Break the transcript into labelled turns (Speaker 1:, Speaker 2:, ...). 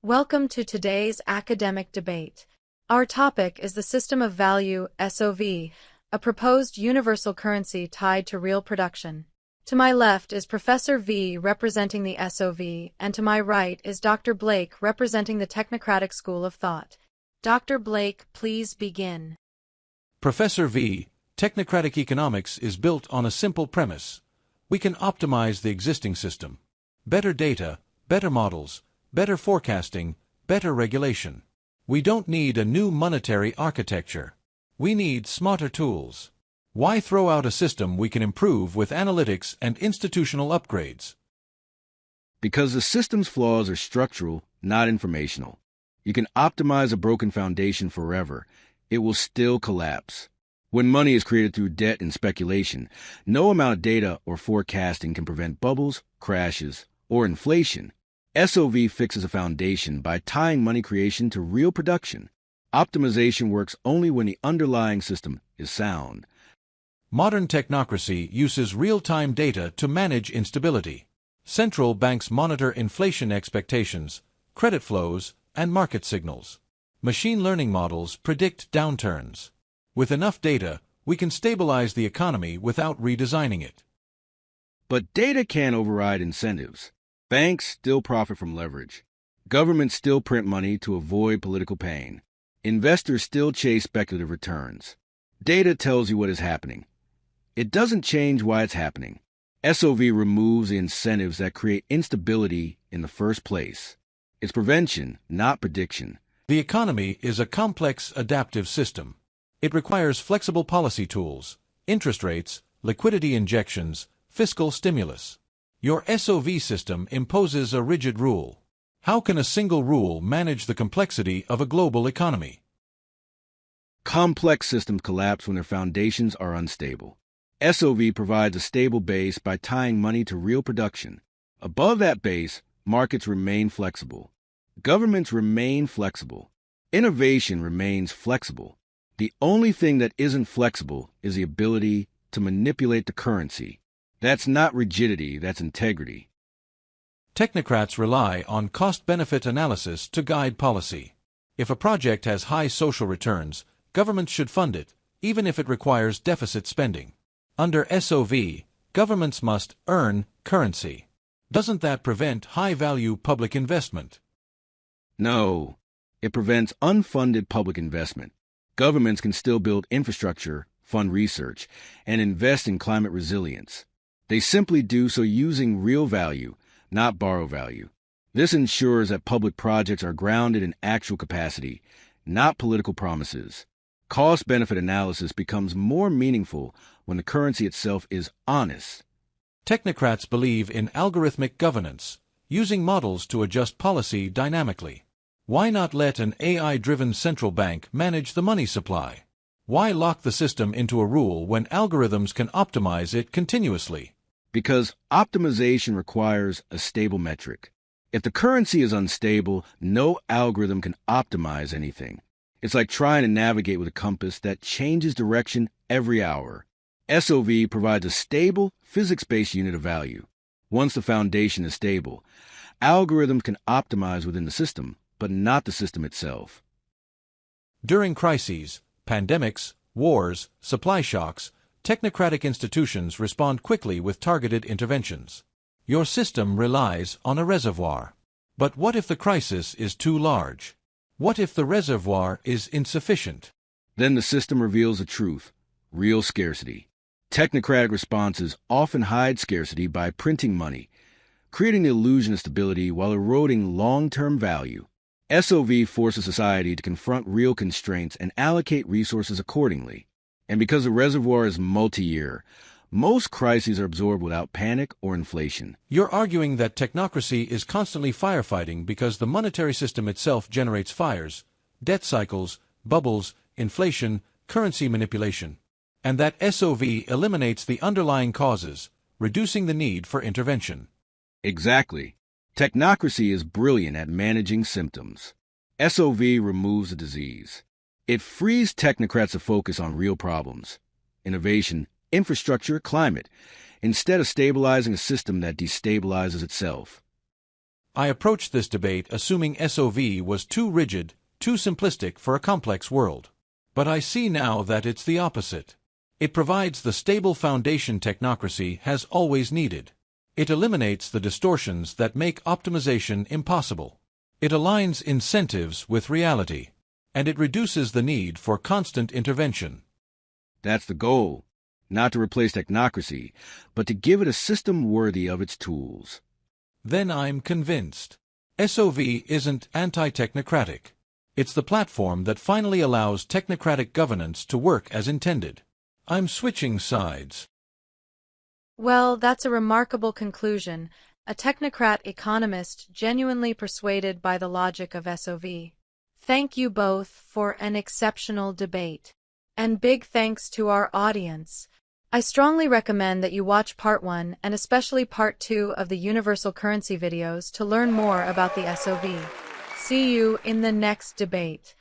Speaker 1: Welcome to today's academic debate. Our topic is the system of value, SOV, a proposed universal currency tied to real production. To my left is Professor V representing the SOV, and to my right is Dr. Blake representing the Technocratic school of thought. Dr. Blake, please begin.
Speaker 2: Professor V, Technocratic economics is built on a simple premise. We can optimize the existing system. Better data, better models, better forecasting, better regulation. We don't need a new monetary architecture. We need smarter tools. Why throw out a system we can improve with analytics and institutional upgrades?
Speaker 3: Because the system's flaws are structural, not informational. You can optimize a broken foundation forever. It will still collapse. When money is created through debt and speculation, no amount of data or forecasting can prevent bubbles, crashes, or inflation. SOV fixes a foundation by tying money creation to real production. Optimization works only when the underlying system is sound.
Speaker 2: Modern technocracy uses real-time data to manage instability. Central banks monitor inflation expectations, credit flows, and market signals. Machine learning models predict downturns. With enough data, we can stabilize the economy without redesigning it.
Speaker 3: But data can't override incentives. Banks still profit from leverage. Governments still print money to avoid political pain. Investors still chase speculative returns. Data tells you what is happening. It doesn't change why it's happening. SOV removes the incentives that create instability in the first place. It's prevention, not prediction.
Speaker 2: The economy is a complex, adaptive system. It requires flexible policy tools, interest rates, liquidity injections, fiscal stimulus. Your SOV system imposes a rigid rule. How can a single rule manage the complexity of a global economy?
Speaker 3: Complex systems collapse when their foundations are unstable. SOV provides a stable base by tying money to real production. Above that base, markets remain flexible. Governments remain flexible. Innovation remains flexible. The only thing that isn't flexible is the ability to manipulate the currency. That's not rigidity, that's integrity.
Speaker 2: Technocrats rely on cost-benefit analysis to guide policy. If a project has high social returns, governments should fund it, even if it requires deficit spending. Under SOV, governments must earn currency. Doesn't that prevent high-value public investment?
Speaker 3: No, it prevents unfunded public investment. Governments can still build infrastructure, fund research, and invest in climate resilience. They simply do so using real value, not borrow value. This ensures that public projects are grounded in actual capacity, not political promises. Cost-benefit analysis becomes more meaningful when the currency itself is honest.
Speaker 2: Technocrats believe in algorithmic governance, using models to adjust policy dynamically. Why not let an AI-driven central bank manage the money supply? Why lock the system into a rule when algorithms can optimize it continuously?
Speaker 3: Because optimization requires a stable metric. If the currency is unstable, no algorithm can optimize anything. It's like trying to navigate with a compass that changes direction every hour. SOV provides a stable, physics-based unit of value. Once the foundation is stable, algorithms can optimize within the system, but not the system itself.
Speaker 2: During crises, pandemics, wars, supply shocks, technocratic institutions respond quickly with targeted interventions. Your system relies on a reservoir. But what if the crisis is too large? What if the reservoir is insufficient?
Speaker 3: Then the system reveals the truth, real scarcity. Technocratic responses often hide scarcity by printing money, creating the illusion of stability while eroding long-term value. SOV forces society to confront real constraints and allocate resources accordingly. And because the reservoir is multi-year, most crises are absorbed without panic or inflation.
Speaker 2: You're arguing that technocracy is constantly firefighting because the monetary system itself generates fires, debt cycles, bubbles, inflation, currency manipulation, and that SOV eliminates the underlying causes, reducing the need for intervention.
Speaker 3: Exactly. Technocracy is brilliant at managing symptoms. SOV removes the disease. It frees technocrats to focus on real problems, innovation, infrastructure, climate, instead of stabilizing a system that destabilizes itself.
Speaker 2: I approached this debate assuming SOV was too rigid, too simplistic for a complex world. But I see now that it's the opposite. It provides the stable foundation technocracy has always needed. It eliminates the distortions that make optimization impossible. It aligns incentives with reality. And it reduces the need for constant intervention.
Speaker 3: That's the goal. Not to replace technocracy, but to give it a system worthy of its tools.
Speaker 2: Then I'm convinced. SOV isn't anti-technocratic. It's the platform that finally allows technocratic governance to work as intended. I'm switching sides.
Speaker 1: Well, that's a remarkable conclusion. A technocrat economist genuinely persuaded by the logic of SOV. Thank you both for an exceptional debate. And big thanks to our audience. I strongly recommend that you watch Part 1 and especially Part 2 of the Universal Currency videos to learn more about the SOV. See you in the next debate.